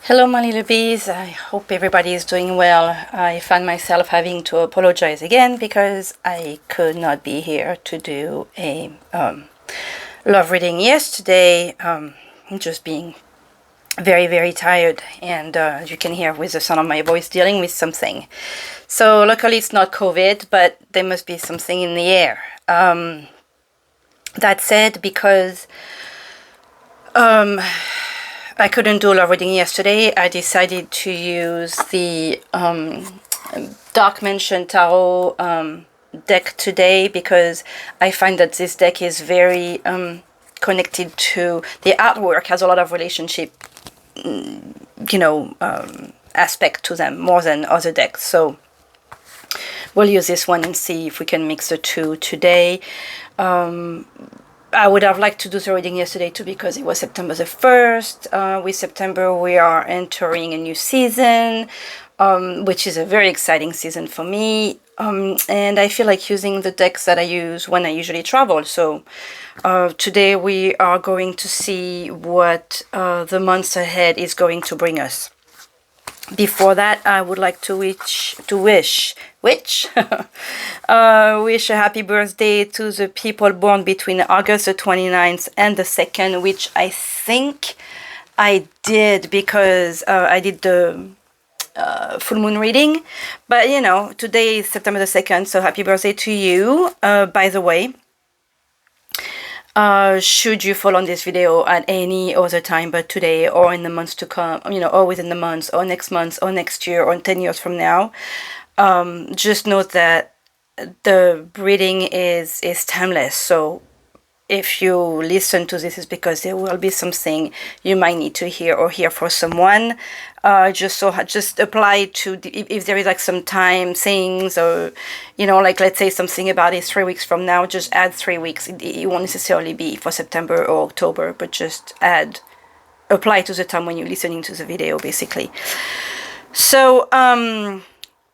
Hello, my little bees. I hope everybody is doing well. I find myself having to apologize again because I could not be here to do a love reading yesterday. Just being very, very tired, and as you can hear with the sound of my voice, dealing with something. So luckily it's not COVID, but there must be something in the air. That said, because I couldn't do love reading yesterday, I decided to use the Dark Mansion Tarot deck today because I find that this deck is very connected to the artwork, has a lot of relationship, aspect to them more than other decks. So we'll use this one and see if we can mix the two today. I would have liked to do the reading yesterday too because it was September the 1st. With September we are entering a new season, which is a very exciting season for me. And I feel like using the decks that I use when I usually travel. So today we are going to see what the months ahead is going to bring us. Before that, I would like to wish a happy birthday to the people born between August the 29th and the 2nd, which I think I did because I did the full moon reading. But, today is September the 2nd, so happy birthday to you, by the way. Should you fall on this video at any other time but today or in the months to come, or within the months or next month or next year or 10 years from now, just note that the reading is timeless. So if you listen to this, is because there will be something you might need to hear or hear for someone. Just apply to if there is like some time things, or like let's say something about it 3 weeks from now, just add 3 weeks. It won't necessarily be for September or October, but just apply to the time when you're listening to the video, basically. So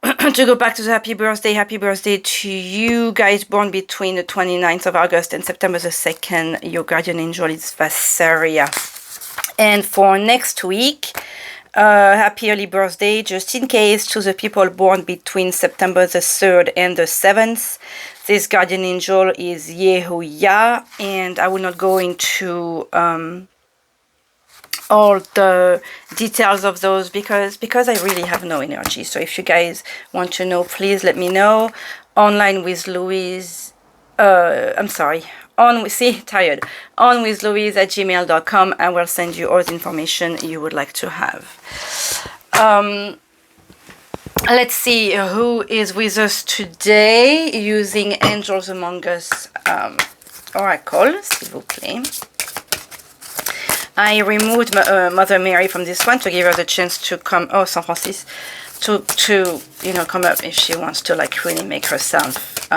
to go back to the happy birthday to you guys born between the 29th of August and September the 2nd. Your guardian angel is Vasariah. And for next week, happy early birthday, just in case, to the people born between September the 3rd and the 7th. This guardian angel is Yéhuiah, and I will not go into all the details of those because I really have no energy. So if you guys want to know, please let me know. On with Louise @gmail.com. I will send you all the information you would like to have. Let's see who is with us today using Angels Among Us Oracle, s'il vous plaît. I removed Mother Mary from this one to give her the chance to come. Oh, San Francisco, to come up if she wants to really make herself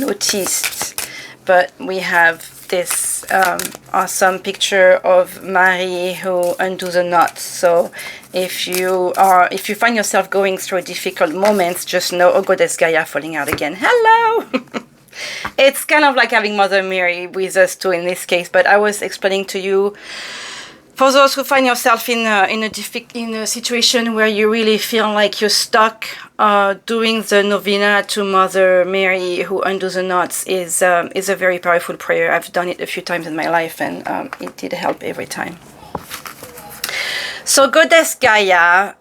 noticed. But we have this awesome picture of Mary who undoes the knots. So if you find yourself going through difficult moments, just know, oh God, there's Gaia falling out again. Hello. It's kind of like having Mother Mary with us too in this case, but I was explaining to you, for those who find yourself in a situation where you really feel like you're stuck, doing the novena to Mother Mary who undoes the knots is a very powerful prayer. I've done it a few times in my life, and it did help every time. So Goddess Gaia,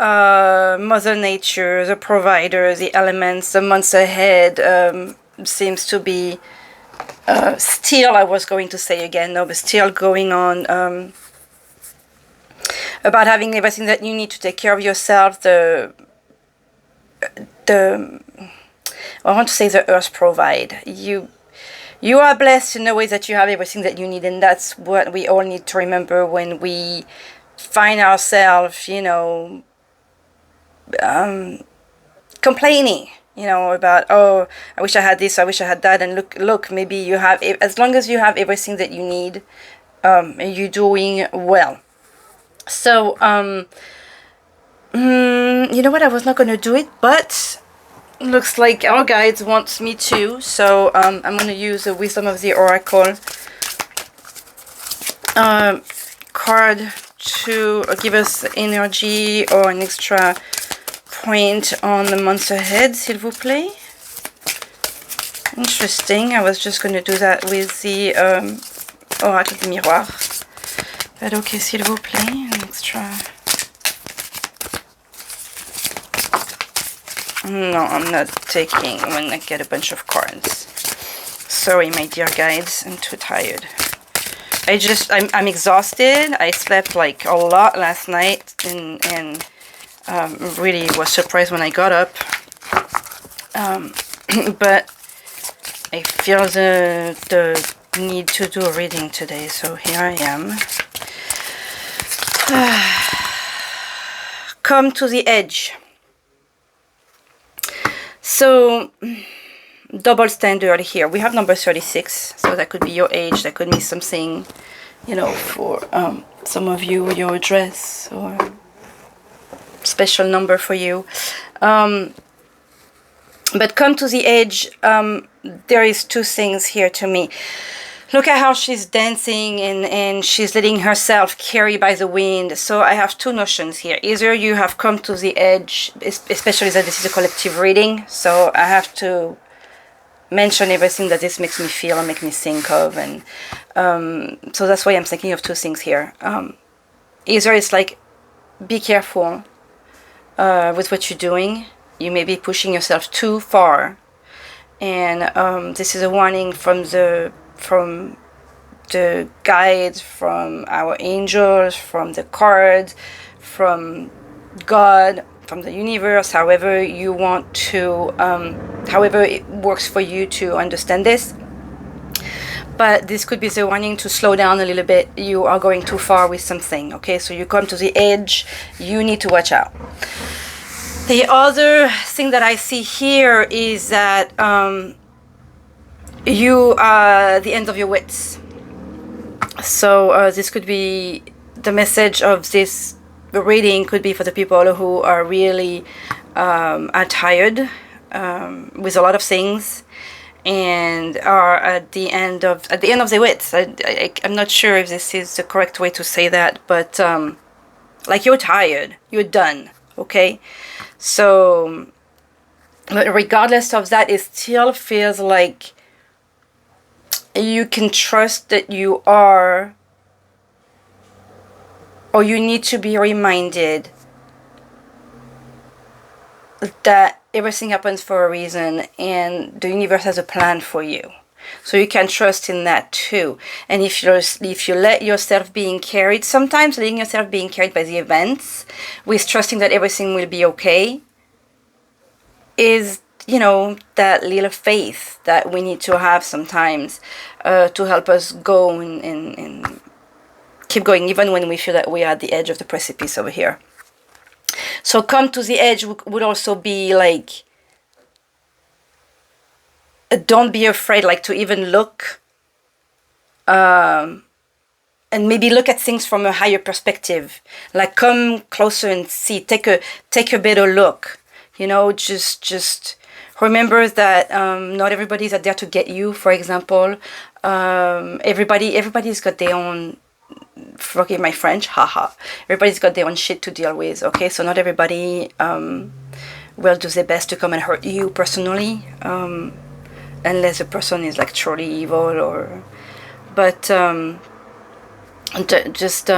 Mother Nature, the provider, the elements, the months ahead, seems to be still, I was going to say again, no, but still going on, about having everything that you need to take care of yourself. I want to say the earth provide. You are blessed in the way that you have everything that you need, and that's what we all need to remember when we find ourselves, complaining. About, oh, I wish I had this, I wish I had that, and look, maybe you have, as long as you have everything that you need, you're doing well. So, you know what, I was not going to do it, but looks like our guides wants me to, so I'm going to use the Wisdom of the Oracle card to give us energy or an extra point on the months ahead, s'il vous plaît. Interesting. I was just going to do that with the Oracle des Mirroirs. But okay, s'il vous plaît, an extra. No, I'm not taking when I get a bunch of cards. Sorry, my dear guides, I'm too tired. I'm exhausted. I slept like a lot last night and really was surprised when I got up. But I feel the need to do a reading today, so here I am. Come to the edge. So, double standard here. We have number 36, so that could be your age. That could be something, you know, for some of you, your address or special number for you. But come to the edge. There is two things here to me. Look at how she's dancing and she's letting herself carry by the wind. So I have two notions here. Either you have come to the edge, especially that this is a collective reading. So I have to mention everything that this makes me feel and make me think of. And so that's why I'm thinking of two things here. Either it's like, be careful with what you're doing. You may be pushing yourself too far. And this is a warning from the guides, from our angels, from the cards, from God, from the universe, however you want to, however it works for you to understand this. But this could be the warning to slow down a little bit. You are going too far with something, okay? So you come to the edge, you need to watch out. The other thing that I see here is that you are the end of your wits. So this could be the message of this reading, could be for the people who are really are tired with a lot of things and are at the end of their wits. I'm not sure if this is the correct way to say that, but like you're tired, you're done, okay? So, but regardless of that, it still feels like you can trust that you are, or you need to be reminded that everything happens for a reason and the universe has a plan for you. So you can trust in that too. And if you let yourself being carried, sometimes letting yourself being carried by the events with trusting that everything will be okay is, you know, that little faith that we need to have sometimes to help us go and keep going even when we feel that we are at the edge of the precipice over here. So come to the edge would also be like, don't be afraid, like, to even look and maybe look at things from a higher perspective. Like, come closer and see, take a better look, you know. Just remember that not everybody's out there to get you, for example. Everybody's got their own, forgive my French, haha, everybody's got their own shit to deal with, okay? So not everybody will do their best to come and hurt you personally, unless the person is like truly evil, or, but just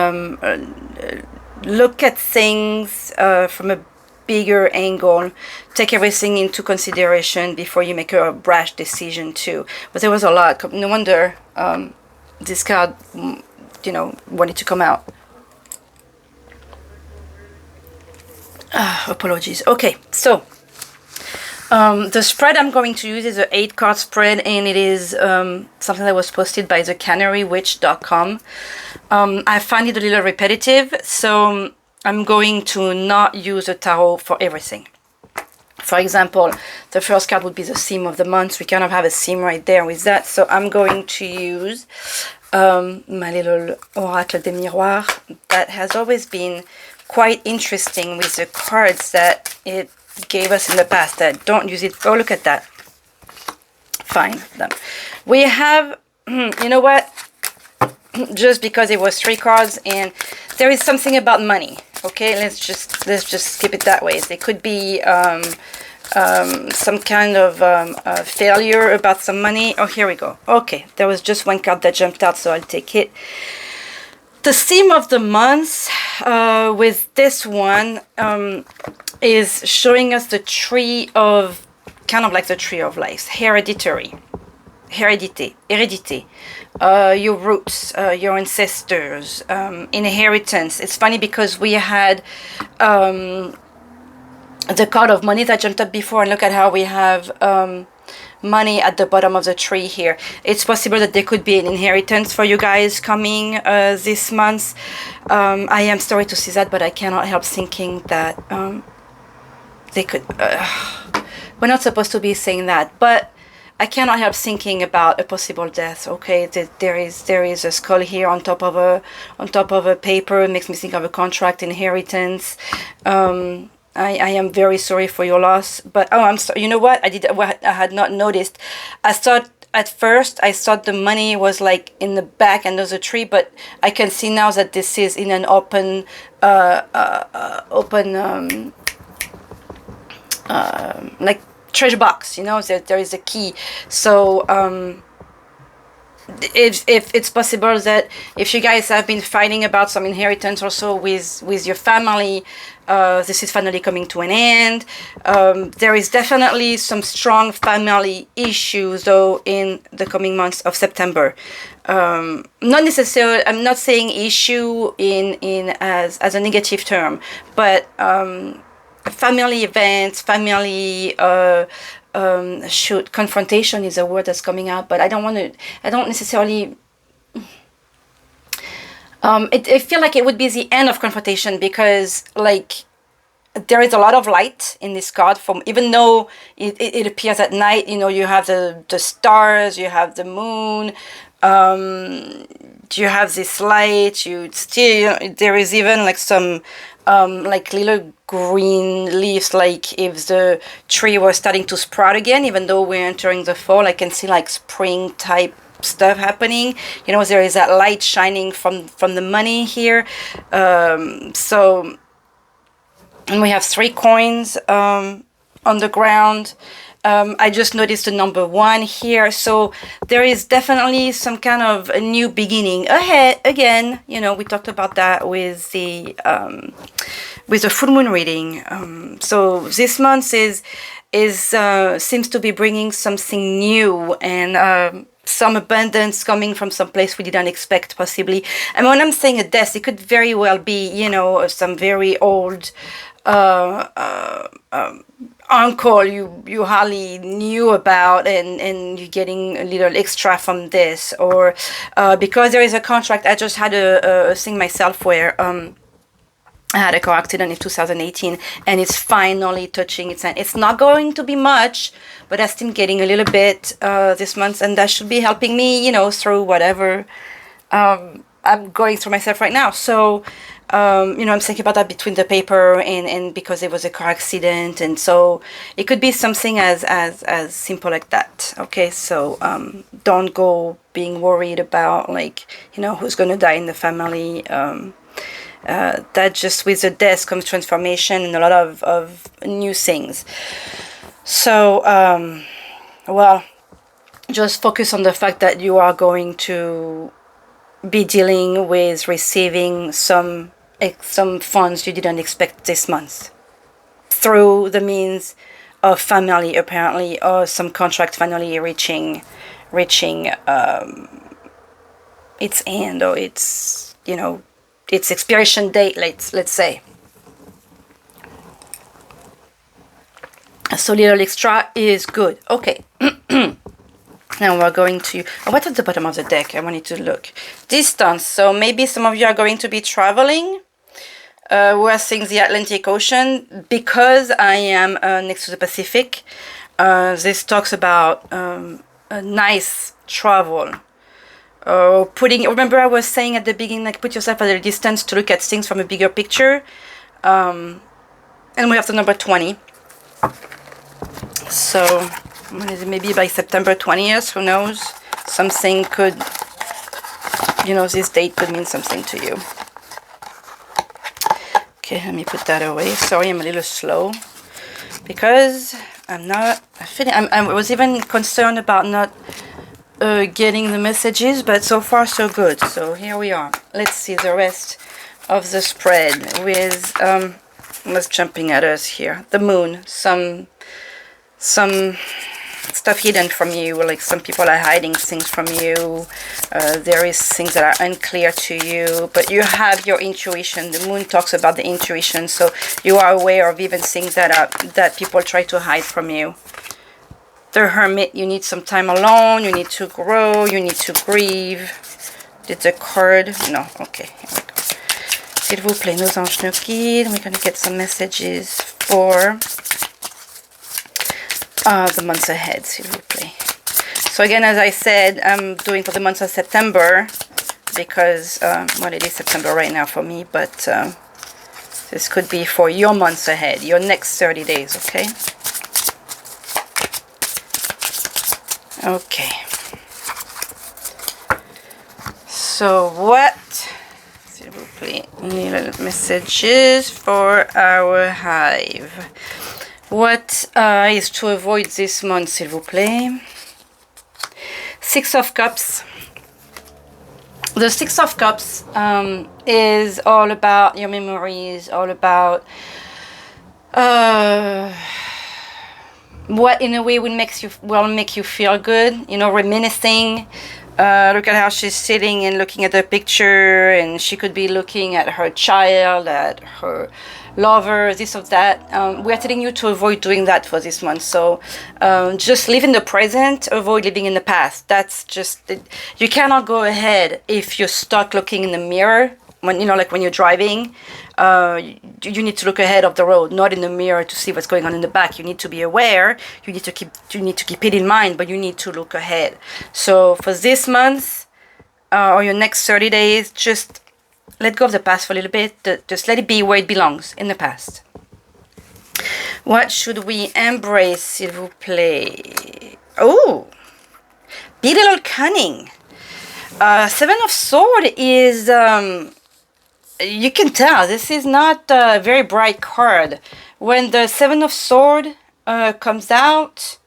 look at things from a bigger angle. Take everything into consideration before you make a brash decision too. But there was a lot. No wonder this card, you know, wanted to come out. Apologies. Okay, so the spread I'm going to use is an 8-card spread, and it is something that was posted by the CanaryWitch.com. I find it a little repetitive, so I'm going to not use a tarot for everything. For example, the first card would be the theme of the month. We kind of have a theme right there with that, so I'm going to use my little Oracle des Mirroirs that has always been quite interesting with the cards that it gave us in the past. That don't use it. Oh, look at that. Fine. We have, you know what? just because it was 3 cards, and there is something about money. Okay, let's just keep it that way. There could be some kind of failure about some money. Oh, here we go. Okay, there was just 1 card that jumped out, so I'll take it. The theme of the month with this one is showing us the tree of, kind of like the tree of life, hereditary. Heredité, your roots, your ancestors, inheritance. It's funny because we had the card of money that jumped up before, and look at how we have money at the bottom of the tree here. It's possible that there could be an inheritance for you guys coming this month. I am sorry to see that, but I cannot help thinking that they could... we're not supposed to be saying that, but I cannot help thinking about a possible death. Okay, there is a skull here on top of a paper. It makes me think of a contract, inheritance. I am very sorry for your loss, but oh, I'm sorry. You know what? I had not noticed. I thought at first the money was like in the back end of the tree, but I can see now that this is in an open like treasure box, you know. There is a key. So if it's possible that if you guys have been fighting about some inheritance or so with your family, this is finally coming to an end. There is definitely some strong family issues though in the coming months of September. Not necessarily, I'm not saying issue in as a negative term, but family events, family confrontation is a word that's coming out, but I don't necessarily I feel like it would be the end of confrontation, because like there is a lot of light in this card, from even though it appears at night. You know, you have the stars, you have the moon, you have this light, there is even like some like little green leaves, like if the tree was starting to sprout again, even though we're entering the fall. I can see like spring type stuff happening. You know, there is that light shining from the money here. So, and we have 3 coins on the ground. I just noticed the number 1 here, so there is definitely some kind of a new beginning ahead again. You know, we talked about that with the full moon reading. So this month seems to be bringing something new, and some abundance coming from some place we didn't expect, possibly. And when I'm saying a death, it could very well be, you know, some very old uncle you hardly knew about, and you're getting a little extra from this, or because there is a contract. I just had a thing myself where I had a car accident in 2018, and it's finally touching its end. It's not going to be much, but I'm still getting a little bit this month, and that should be helping me, you know, through whatever I'm going through myself right now. So you know, I'm thinking about that between the paper and because it was a car accident, and so it could be something as simple like that. Okay, so don't go being worried about, like, you know, who's gonna die in the family. That just with the death comes transformation and a lot of new things. So well, just focus on the fact that you are going to be dealing with receiving some funds you didn't expect this month through the means of family, apparently, or some contract finally reaching its end, or its, you know, its expiration date, let's say. So little extra is good. Okay. Now we're going to... Oh, what's at the bottom of the deck? I wanted to look. Distance. So maybe some of you are going to be traveling. We're seeing the Atlantic Ocean. Because I am next to the Pacific, this talks about a nice travel. Remember I was saying at the beginning, like, put yourself at a distance to look at things from a bigger picture. And we have the number 20. So... maybe by September 20th, who knows, something could you know, this date could mean something to you. Okay, let me put that away. Sorry, I'm a little slow because I'm not feeling. I was even concerned about not getting the messages, but so far so good. So here we are. Let's see the rest of the spread with what's jumping at us here. The moon, some stuff hidden from you, like some people are hiding things from you. There is things that are unclear to you, but you have your intuition. The moon talks about the intuition, so you are aware of even things that people try to hide from you. The Hermit, you need some time alone, you need to grow, you need to grieve. Did the card? No, okay, here we go. S'il vous plaît, nos anges nous guident. We're going to get some messages for the months ahead, s'il vous plaît. So again, as I said, I'm doing for the month of September because, well, it is September right now for me, but this could be for your months ahead, your next 30 days, okay? Okay. So what, s'il vous plaît, little messages for our hive. What is to avoid this month, s'il vous plaît? Six of Cups. The Six of Cups is all about your memories, all about what in a way will make you feel good, you know, reminiscing. Look at how she's sitting and looking at the picture, and she could be looking at her child, at her lover, this or that. We're telling you to avoid doing that for this month. So just live in the present, avoid living in the past. That's just, you cannot go ahead if you're stuck looking in the mirror. When, you know, like when you're driving, you need to look ahead of the road, not in the mirror to see what's going on in the back. You need to be aware. You need to keep it in mind, but you need to look ahead. So for this month or your next 30 days, just let go of the past for a little bit. Just let it be where it belongs, in the past. What should we embrace, s'il vous plaît? Oh, be a little cunning. Seven of Swords is, you can tell, this is not a very bright card. When the Seven of Swords comes out,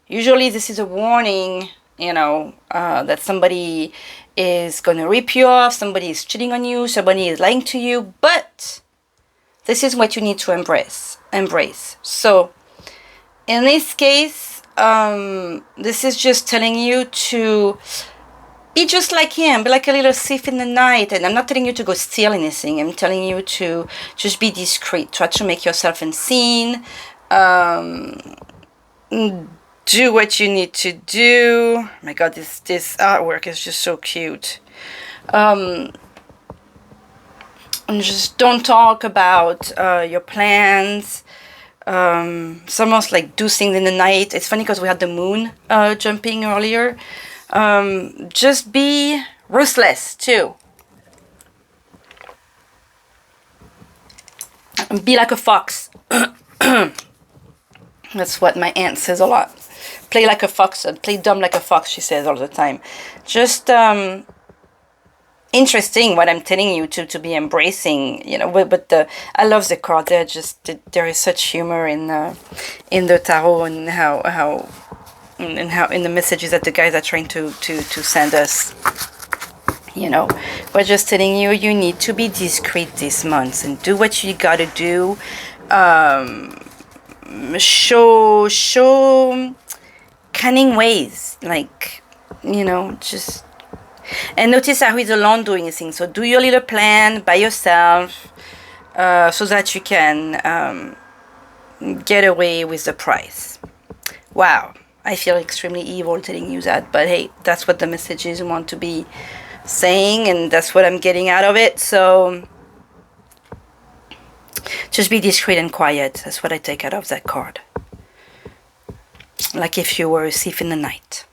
usually this is a warning, you know, that somebody is going to rip you off, somebody is cheating on you, somebody is lying to you, but this is what you need to embrace. So, in this case, this is just telling you to be just like him, be like a little thief in the night. And I'm not telling you to go steal anything. I'm telling you to just be discreet. Try to make yourself unseen. Do what you need to do. Oh my God, this artwork is just so cute. And just don't talk about your plans. It's almost like do things in the night. It's funny because we had the moon jumping earlier. Just be ruthless too. Be like a fox. That's what my aunt says a lot. Play like a fox, play dumb like a fox, she says all the time. Just interesting what I'm telling you to be embracing, you know. But I love the card. There is such humor in the tarot and how in the messages that the guys are trying to send us. You know, we're just telling you need to be discreet this month and do what you gotta do. Show cunning ways, like, you know, just, and notice how he's alone doing things. So do your little plan by yourself, so that you can get away with the prize. Wow, I feel extremely evil telling you that, but hey, that's what the messages want to be saying, and that's what I'm getting out of it. So just be discreet and quiet. That's what I take out of that card. Like if you were a thief in the night.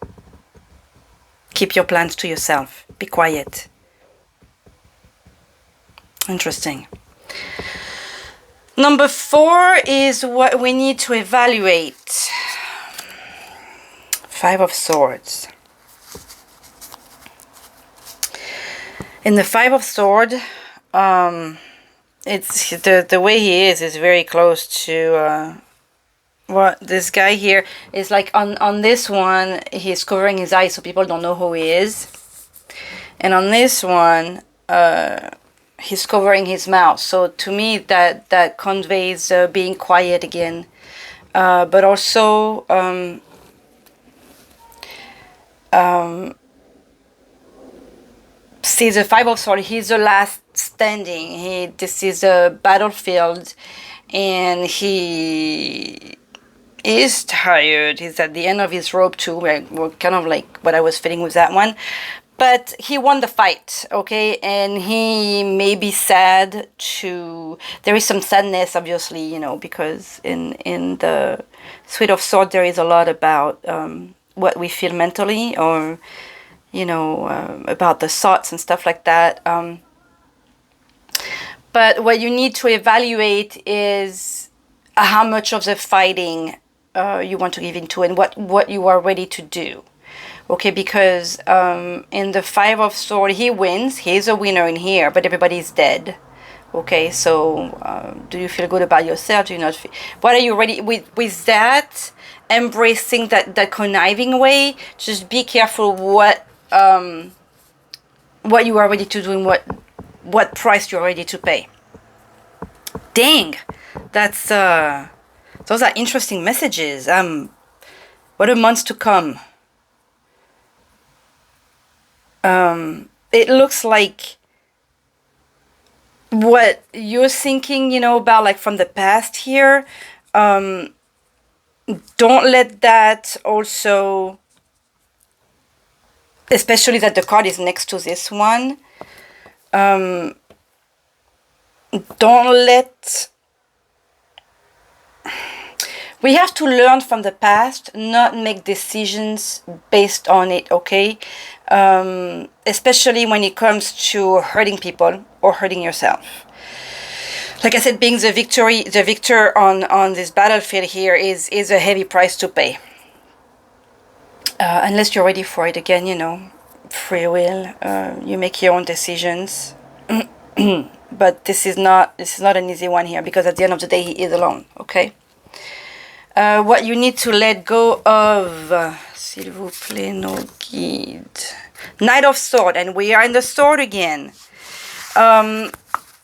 Keep your plans to yourself. Be quiet. Interesting. Number 4 is what we need to evaluate. 5 of Swords. In the Five of Swords, it's the way he is very close to what this guy here is like. On this one, he's covering his eyes so people don't know who he is, and on this one, he's covering his mouth. So to me, that conveys being quiet again, but also see, the Five of Swords, he's the last standing. This is a battlefield, and he is tired. He's at the end of his rope too. We're kind of like what I was feeling with that one. But he won the fight, okay? And he may be sad to... There is some sadness, obviously, you know, because in the Suite of Swords, there is a lot about what we feel mentally, or, you know, about the thoughts and stuff like that. But what you need to evaluate is how much of the fighting you want to give into, and what you are ready to do. Okay, because in the Five of Swords, he wins. He's a winner in here, but everybody's dead. Okay, so do you feel good about yourself? Do you not feel... What are you ready... With that, embracing that conniving way, just be careful what you are ready to do and what price you're ready to pay. Dang, that's those are interesting messages. What a month to come. It looks like what you're thinking, you know, about like from the past here. Don't let that also, especially that the card is next to this one. Don't let... We have to learn from the past, not make decisions based on it, okay? Especially when it comes to hurting people or hurting yourself. Like I said, being the victor on this battlefield here is a heavy price to pay. Unless you're ready for it. Again, you know, free will. You make your own decisions. But this is not an easy one here, because at the end of the day, he is alone, okay? What you need to let go of, s'il vous plaît, no guide. Knight of Swords, and we are in the sword again. I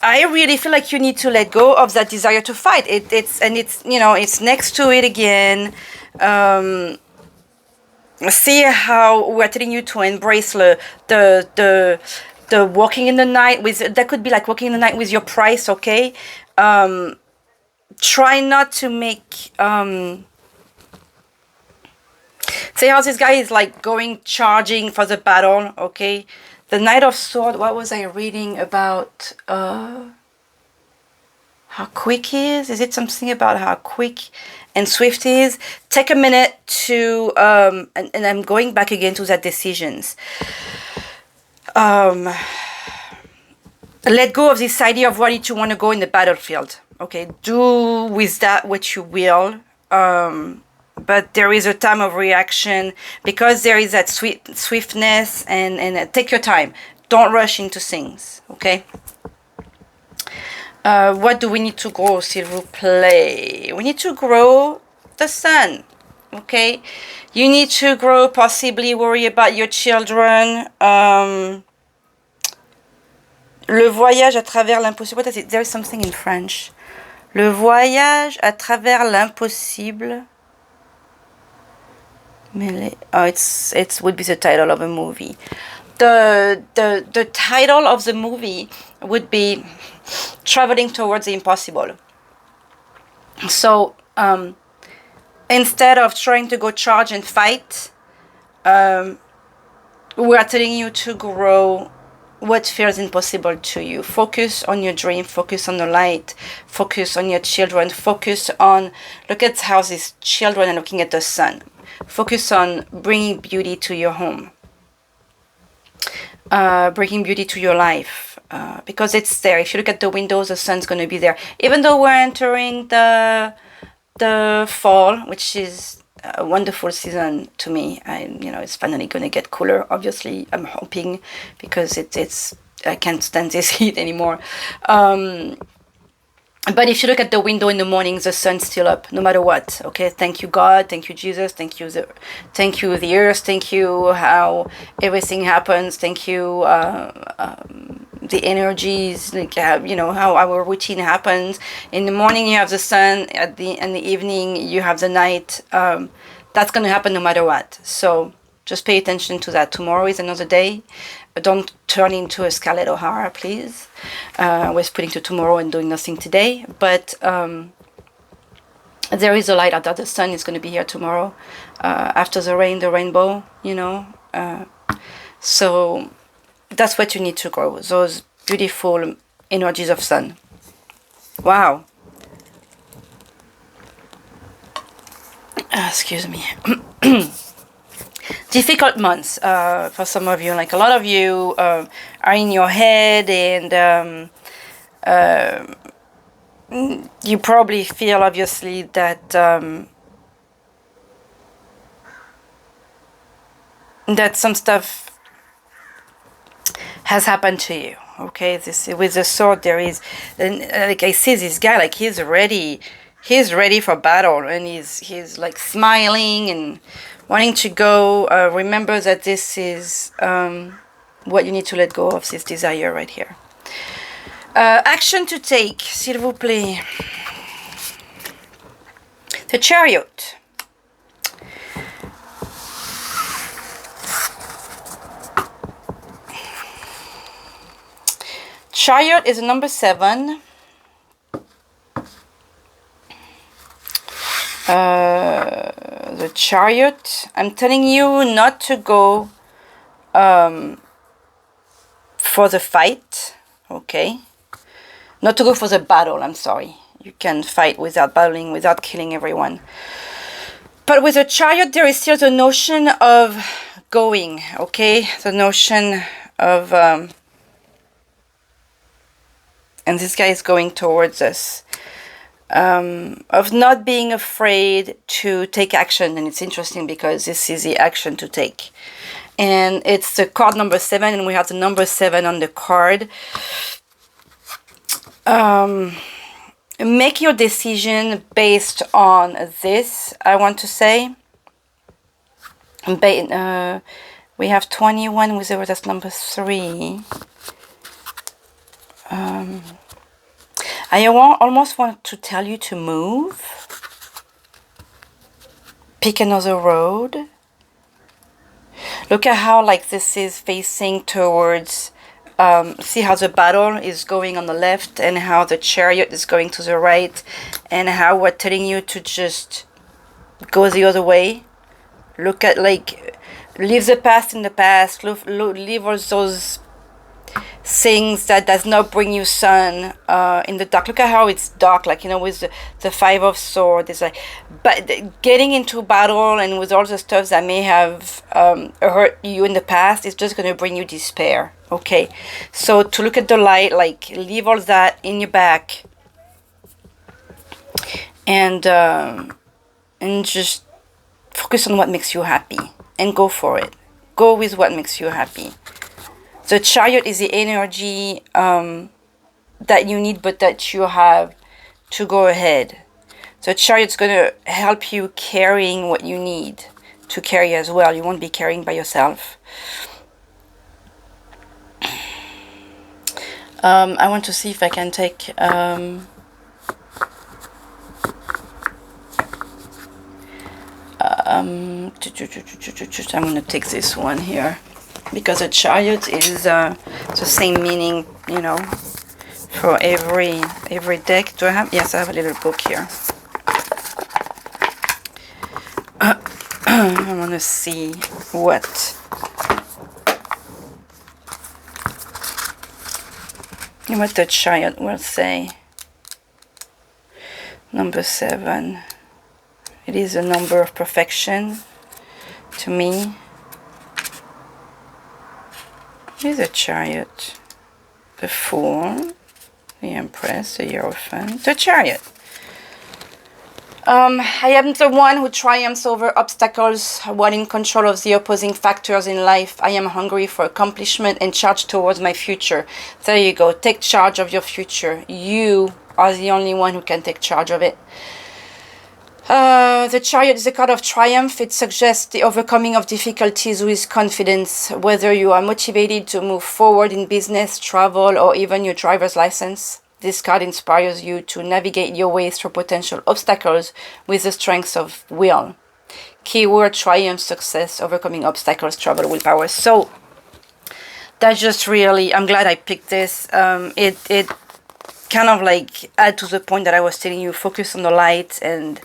really feel like you need to let go of that desire to fight. It's you know, it's next to it again. See how we're telling you to embrace the walking in the night with... That could be like walking in the night with your price, okay? Try not to make... say how this guy is like charging for the battle, okay? The Knight of Swords, what was I reading about? How quick he is? Is it something about how quick and swift he is? Take a minute to... and I'm going back again to that decisions. Let go of this idea of where you want to go in the battlefield. Okay, do with that what you will. But there is a time of reaction, because there is that swiftness, and take your time. Don't rush into things, okay? What do we need to grow, s'il vous plaît? We need to grow the sun, okay? You need to grow, possibly worry about your children. Le voyage à travers l'impossible. What is it? There is something in French. Le voyage à travers l'impossible. Oh, it would be the title of a movie. The title of the movie would be Traveling Towards the Impossible. So instead of trying to go charge and fight, we are telling you to grow what feels impossible to you. Focus on your dream, focus on the light, focus on your children, focus on... Look at how these children are looking at the sun. Focus on bringing beauty to your home, bringing beauty to your life, because it's there. If you look at the windows, the sun's going to be there. Even though we're entering the fall, which is a wonderful season to me. You know, it's finally going to get cooler. Obviously, I'm hoping, because it's I can't stand this heat anymore. But if you look at the window in the morning, the sun's still up, no matter what. Okay, thank you God, thank you Jesus, thank you the earth, thank you how everything happens, thank you the energies, like you know how our routine happens. In the morning you have the sun, in the evening you have the night. That's gonna happen no matter what. So just pay attention to that. Tomorrow is another day. Don't turn into a Scarlett O'Hara, please. We're putting to tomorrow and doing nothing today. But there is a light out there. The sun is going to be here tomorrow. After the rain, the rainbow, you know. So that's what you need to grow. Those beautiful energies of sun. Wow. Excuse me. Difficult months for some of you. Like a lot of you are in your head, and you probably feel obviously that that some stuff has happened to you. Okay, this with the sword there is, and like I see this guy, like he's ready for battle, and he's like smiling and wanting to go. Remember that this is what you need to let go of, this desire right here. Action to take, s'il vous plaît. The Chariot. Chariot is number 7. The Chariot, I'm telling you not to go for the fight, okay? Not to go for the battle, I'm sorry. You can fight without battling, without killing everyone. But with the Chariot, there is still the notion of going, okay? The notion of... and this guy is going towards us. Of not being afraid to take action. And it's interesting because this is the action to take. And it's the card number 7, and we have the number 7 on the card. Make your decision based on this, I want to say. We have 21 with zero, that's number 3. I almost want to tell you to move. Pick another road. Look at how like this is facing towards, see how the battle is going on the left and how the Chariot is going to the right, and how we're telling you to just go the other way. Look at like, leave the past in the past, leave all those things that does not bring you sun in the dark. Look at how it's dark, like, you know, with the 5 of Swords. It's like, but getting into battle and with all the stuff that may have hurt you in the past is just going to bring you despair. Okay, so to look at the light, like leave all that in your back, and just focus on what makes you happy and go for it. Go with what makes you happy. The Chariot is the energy that you need, but that you have to go ahead. The Chariot's going to help you carrying what you need to carry as well. You won't be carrying by yourself. I want to see if I can take... I'm going to take this one here, because a Chariot is the same meaning, you know, for every deck. Do I have? Yes, I have a little book here. I want to see what the Chariot will say. Number 7. It is a number of perfection to me. Here's a Chariot, the Fool, the Empress, the Hierophant, the Chariot. I am the one who triumphs over obstacles while in control of the opposing factors in life. I am hungry for accomplishment and charged towards my future. There you go. Take charge of your future. You are the only one who can take charge of it. The Chariot is a card of triumph. It suggests the overcoming of difficulties with confidence, whether you are motivated to move forward in business, travel, or even your driver's license. This card inspires you to navigate your way through potential obstacles with the strength of will. Keyword: triumph, success, overcoming obstacles, travel, willpower. So that's just really, I'm glad I picked this. It kind of like add to the point that I was telling you, focus on the light and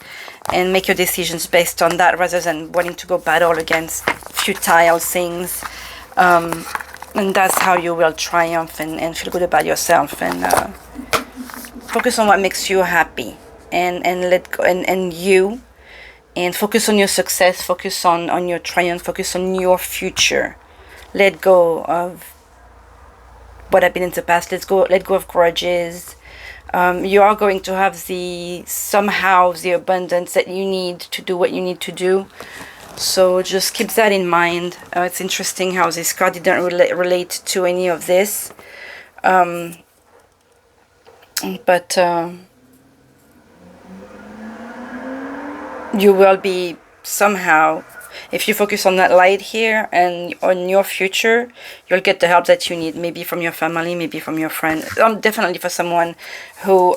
make your decisions based on that rather than wanting to go battle against futile things. And that's how you will triumph and feel good about yourself, and focus on what makes you happy, and let go, and you, and focus on your success, focus on your triumph, focus on your future. Let go of what happened in the past. Let go of grudges. You are going to have somehow the abundance that you need to do what you need to do. So just keep that in mind. It's interesting how this card didn't relate to any of this. But you will be somehow, if you focus on that light here and on your future, you'll get the help that you need. Maybe from your family, maybe from your friend. Definitely for someone who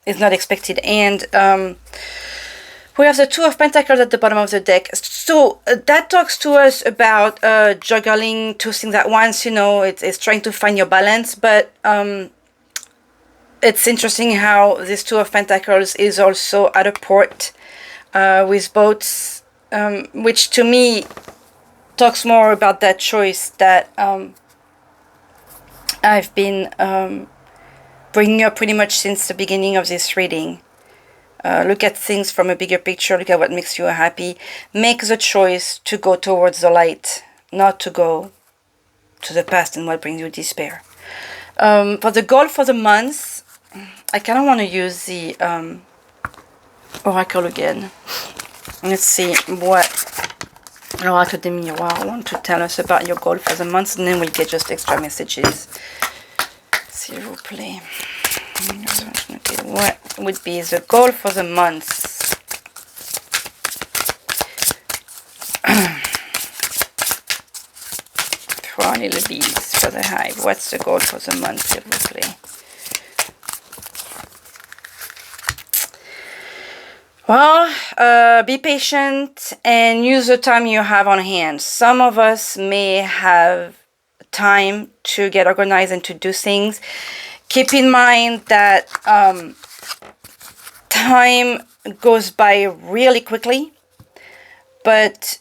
is not expected. And we have the Two of Pentacles at the bottom of the deck. So that talks to us about juggling two things at once. You know, it's trying to find your balance. But it's interesting how this Two of Pentacles is also at a port with boats, which to me talks more about that choice that I've been bringing up pretty much since the beginning of this reading. Look at things from a bigger picture. Look at what makes you happy. Make the choice to go towards the light, not to go to the past and what brings you despair. For the goal for the month, I kind of want to use the Oracle again. Let's see what Oracle de Mirroirs want to tell us about your goal for the month, and then we'll get just extra messages. S'il vous plaît. What would be the goal for the month? For little bees for the hive. What's the goal for the month, s'il vous plaît? Well, be patient and use the time you have on hand. Some of us may have time to get organized and to do things. Keep in mind that time goes by really quickly, but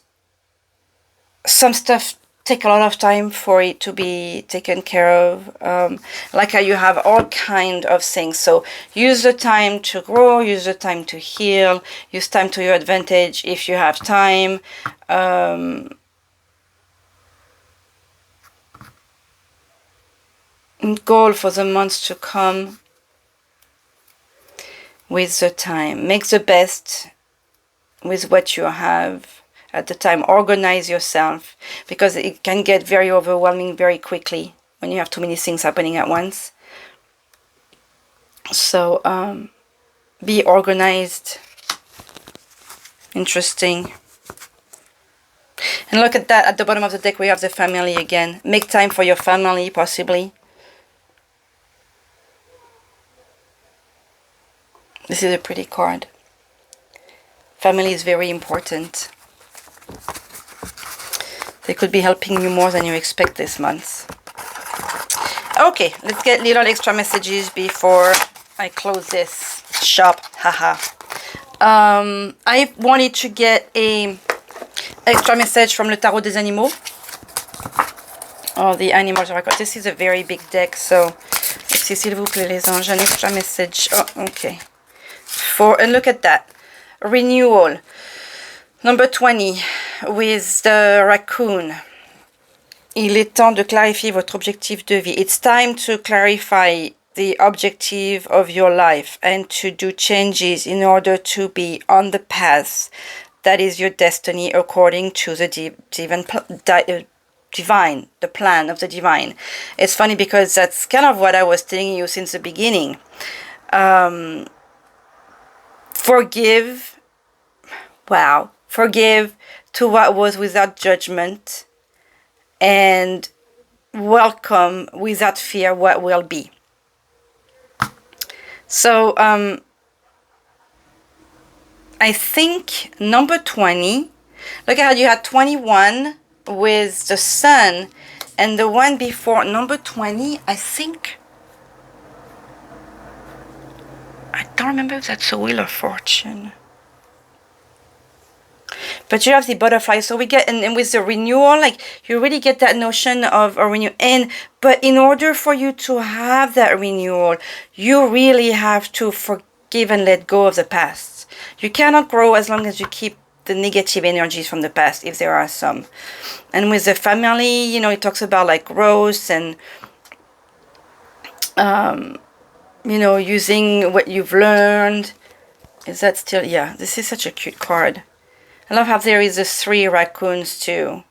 some stuff take a lot of time for it to be taken care of, like how you have all kind of things. So use the time to grow, use the time to heal, use time to your advantage if you have time. Goal for the months to come with the time. Make the best with what you have at the time. Organize yourself, because it can get very overwhelming very quickly when you have too many things happening at once. So be organized. Interesting. And look at that, at the bottom of the deck we have the family again. Make time for your family, possibly. This is a pretty card. Family is very important. They could be helping you more than you expect this month. Okay, let's get little extra messages before I close this shop. Haha. I wanted to get a extra message from Le Tarot des Animaux. Oh, the animals are. This is a very big deck, so let's see, s'il vous plaît, les anges, an extra message. Oh, okay. And look at that. Renewal. Number 20 with the raccoon. Il est temps de clarifier votre objectif de vie. It's time to clarify the objective of your life and to do changes in order to be on the path that is your destiny according to the divine, the plan of the divine. It's funny because that's kind of what I was telling you since the beginning. Forgive to what was without judgment, and welcome without fear what will be. So I think number 20, look at how you had 21 with the sun, and the one before number 20, I think, I don't remember if that's a Wheel of Fortune. But you have the butterfly, so we get, and with the renewal, like, you really get that notion of a renewal. But in order for you to have that renewal, you really have to forgive and let go of the past. You cannot grow as long as you keep the negative energies from the past, if there are some. And with the family, you know, it talks about like growth and, you know, using what you've learned. Is that still, yeah, this is such a cute card. I love how there is the 3 raccoons too.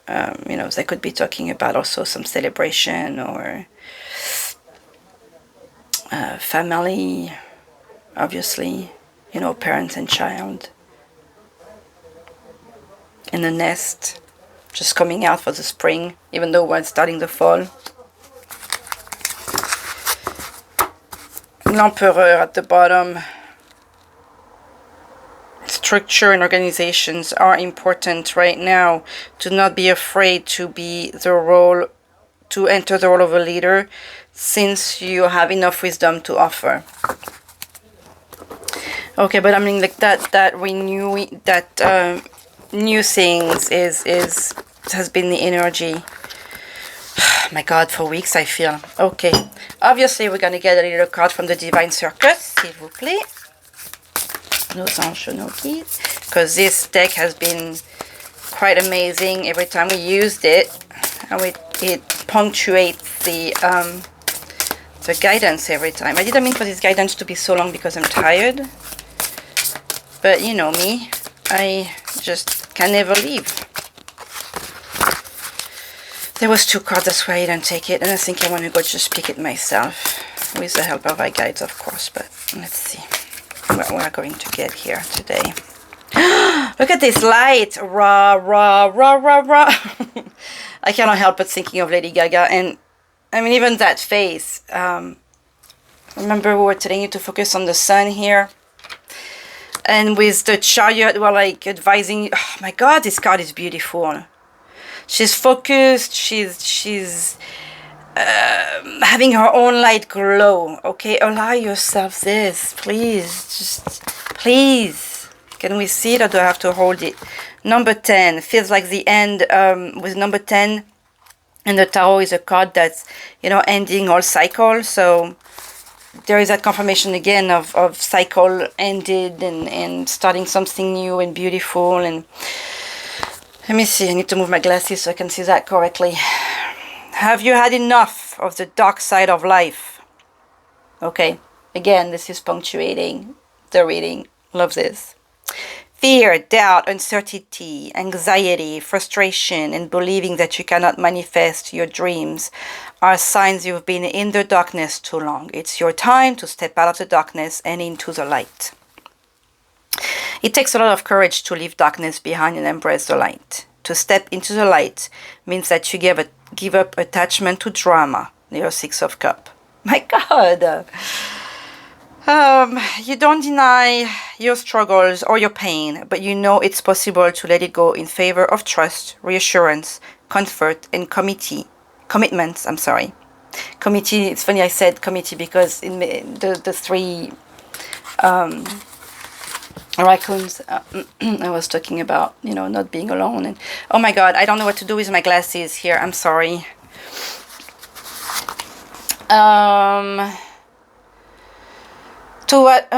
You know, they could be talking about also some celebration or family, obviously, you know, parents and child. In a nest, just coming out for the spring, even though we're starting the fall. L'Empereur at the bottom. Structure and organizations are important right now. Do not be afraid to enter the role of a leader, since you have enough wisdom to offer. Okay, but I mean, like that renewing, that new things has been the energy. My God, for weeks I feel. Okay, obviously we're gonna get a little card from the Divine Circus, s'il vous plaît. Nos anges, nos guides, because this deck has been quite amazing every time we used it, and it punctuates the guidance every time. I didn't mean for this guidance to be so long because I'm tired, but you know me, I just can never leave. There was 2 cards, that's why I didn't take it, and I think I want to go just pick it myself, with the help of my guides, of course. But let's see what we're going to get here today. Look at this light. Rah, rah, rah, rah, rah. I cannot help but thinking of Lady Gaga. And I mean, even that face. Remember we were telling you to focus on the sun here. And with the chariot, we're like advising. Oh my God, this card is beautiful. She's focused. She's having her own light glow. Okay, allow yourself this, please. Just please. Can we see it, or do I have to hold it? Number 10 feels like the end. With number 10, and the tarot is a card that's, you know, ending all cycles. So there is that confirmation again of cycle ended and starting something new and beautiful. And let me see, I need to move my glasses so I can see that correctly. Have you had enough of the dark side of life? Okay, again, this is punctuating the reading. Love this. Fear, doubt, uncertainty, anxiety, frustration, and believing that you cannot manifest your dreams are signs you've been in the darkness too long. It's your time to step out of the darkness and into the light. It takes a lot of courage to leave darkness behind and embrace the light. To step into the light means that you give up attachment to drama. Your 6 of Cups. My God! You don't deny your struggles or your pain, but you know it's possible to let it go in favor of trust, reassurance, comfort, and commitments. I'm sorry. Committee, it's funny I said committee because in the 3 raccoons I was talking about, you know, not being alone. And oh my God, I don't know what to do with my glasses here. I'm sorry. To what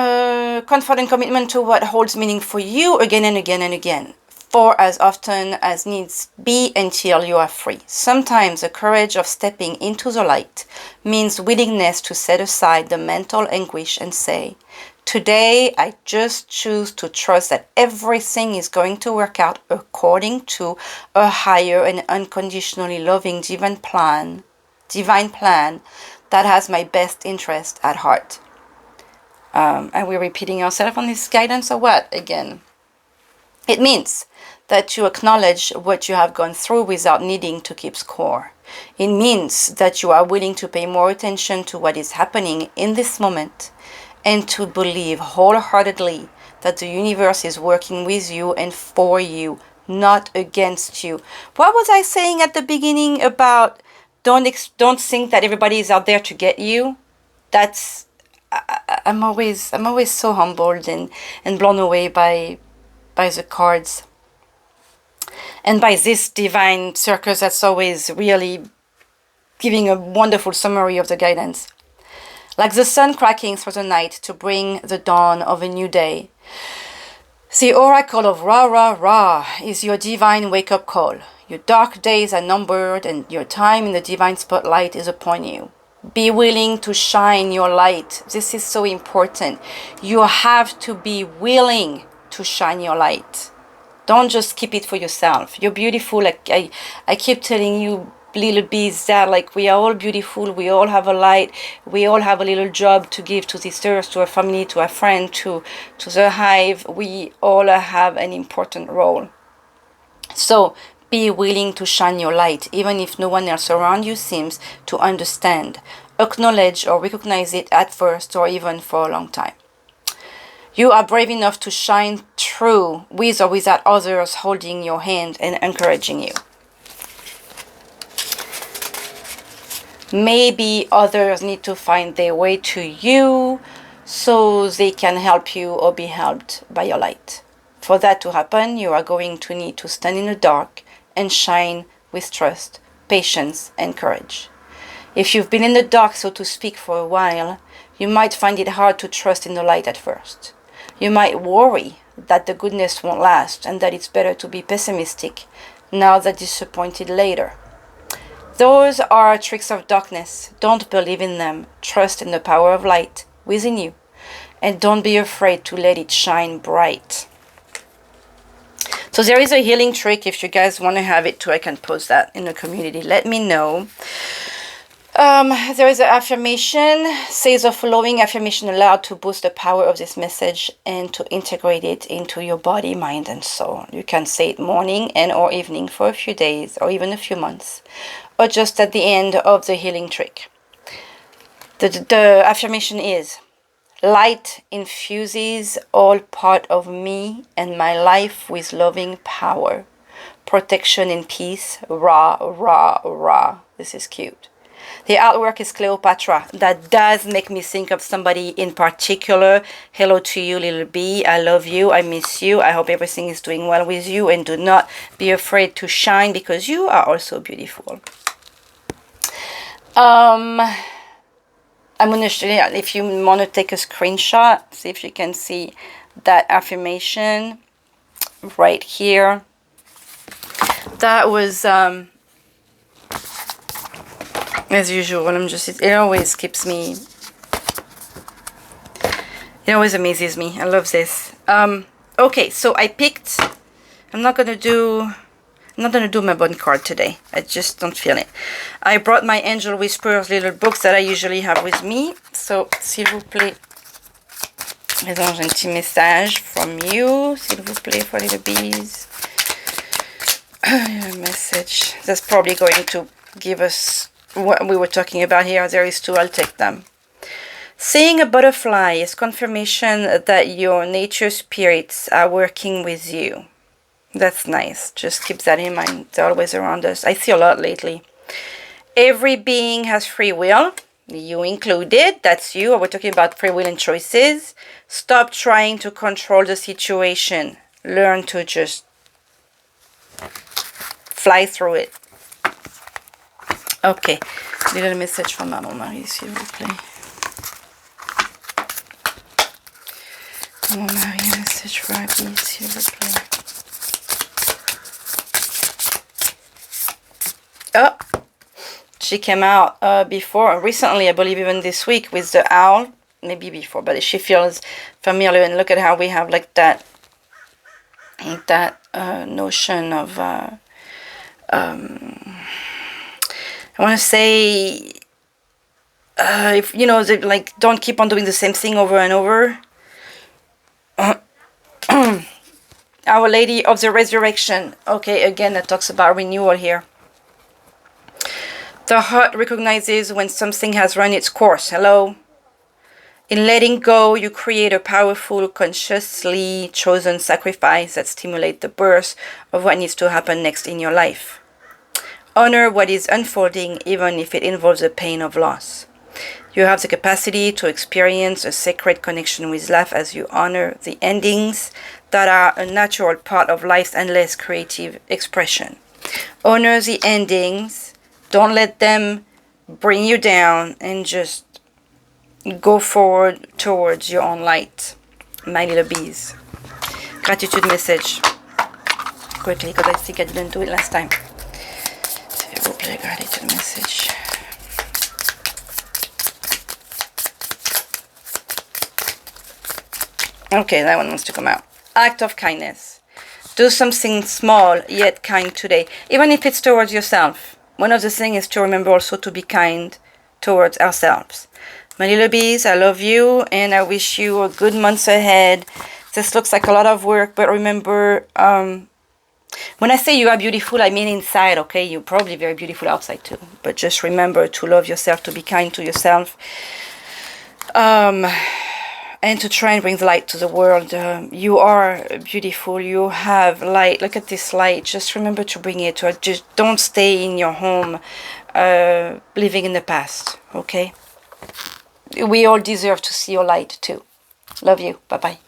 comfort and commitment to what holds meaning for you again and again and again. for as often as needs be until you are free. Sometimes the courage of stepping into the light means willingness to set aside the mental anguish and say, today I just choose to trust that everything is going to work out according to a higher and unconditionally loving divine plan that has my best interest at heart. And we're repeating ourselves on this guidance or what again? It means that you acknowledge what you have gone through without needing to keep score. It means that you are willing to pay more attention to what is happening in this moment and to believe wholeheartedly that the universe is working with you and for you, not against you. What was I saying at the beginning about don't think that everybody is out there to get you? That's I'm always so humbled and blown away by the cards and by this divine circus that's always really giving a wonderful summary of the guidance. Like the sun cracking through the night to bring the dawn of a new day, the oracle of Ra Ra Ra is your divine wake-up call. Your dark days are numbered and your time in the divine spotlight is upon you. Be willing to shine your light. This is so important. You have to be willing to shine your light. Don't just keep it for yourself. You're beautiful. Like I keep telling you, little bees, that like we are all beautiful. We all have a light. We all have a little job to give to this earth, to our family, to our friend, to the hive. We all have an important role. So be willing to shine your light, even if no one else around you seems to understand, acknowledge or recognize it at first or even for a long time. You are brave enough to shine through with or without others holding your hand and encouraging you. Maybe others need to find their way to you so they can help you or be helped by your light. For that to happen, you are going to need to stand in the dark and shine with trust, patience, and courage. If you've been in the dark, so to speak, for a while, you might find it hard to trust in the light at first. You might worry that the goodness won't last and that it's better to be pessimistic now than disappointed later. Those are tricks of darkness. Don't believe in them. Trust in the power of light within you, and don't be afraid to let it shine bright. So there is a healing trick. If you guys want to have it too, I can post that in the community. Let me know. There is an affirmation. Says the following affirmation aloud to boost the power of this message and to integrate it into your body, mind, and soul. You can say it morning and or evening for a few days or even a few months, or just at the end of the healing trick. The affirmation is: light infuses all part of me and my life with loving power, protection and peace. Ra, ra, ra. This is cute. The artwork is Cleopatra. That does make me think of somebody in particular. Hello to you, little bee. I love you. I miss you. I hope everything is doing well with you. And do not be afraid to shine because you are also beautiful. I'm going to show you, if you want to take a screenshot, see if you can see that affirmation right here. That was, as usual, it always keeps me, it always amazes me. I love this. Okay, so I picked, I'm not going to do my bone card today. I just don't feel it. I brought my Angel Whispers little books that I usually have with me. So, s'il vous plaît, les anges, un petit message from you. S'il vous plaît, for little bees. A message that's probably going to give us what we were talking about here. There is two, I'll take them. Seeing a butterfly is confirmation that your nature spirits are working with you. That's nice. Just keep that in mind. They're always around us. I see a lot lately. Every being has free will. You included. That's you. We're talking about free will and choices. Stop trying to control the situation. Learn to just fly through it. Okay. Little message from Maman Marie, s'il vous plaît. Maman Marie, message for Abby, s'il vous plaît. Oh, she came out before, recently, I believe even this week, with the owl. Maybe before, but she feels familiar. And look at how we have like that notion of I want to say if you know, like, don't keep on doing the same thing over and over. Our Lady of the Resurrection. Okay, again, that talks about renewal here. The heart recognizes when something has run its course. Hello. In letting go, you create a powerful, consciously chosen sacrifice that stimulates the birth of what needs to happen next in your life. Honor what is unfolding, even if it involves the pain of loss. You have the capacity to experience a sacred connection with life as you honor the endings that are a natural part of life's endless creative expression. Honor the endings. Don't let them bring you down, and just go forward towards your own light. My little bees. Gratitude message. Quickly, because I think I didn't do it last time. S'il vous plaît, gratitude message. Okay, that one wants to come out. Act of kindness. Do something small yet kind today, even if it's towards yourself. One of the things is to remember also to be kind towards ourselves. My little bees, I love you, and I wish you a good month ahead. This looks like a lot of work, but remember, when I say you are beautiful, I mean inside, okay? You're probably very beautiful outside too. But just remember to love yourself, to be kind to yourself, and to try and bring the light to the world. You are beautiful. You have light. Look at this light. Just remember to bring it. Just don't stay in your home living in the past, okay? We all deserve to see your light too. Love you. Bye-bye.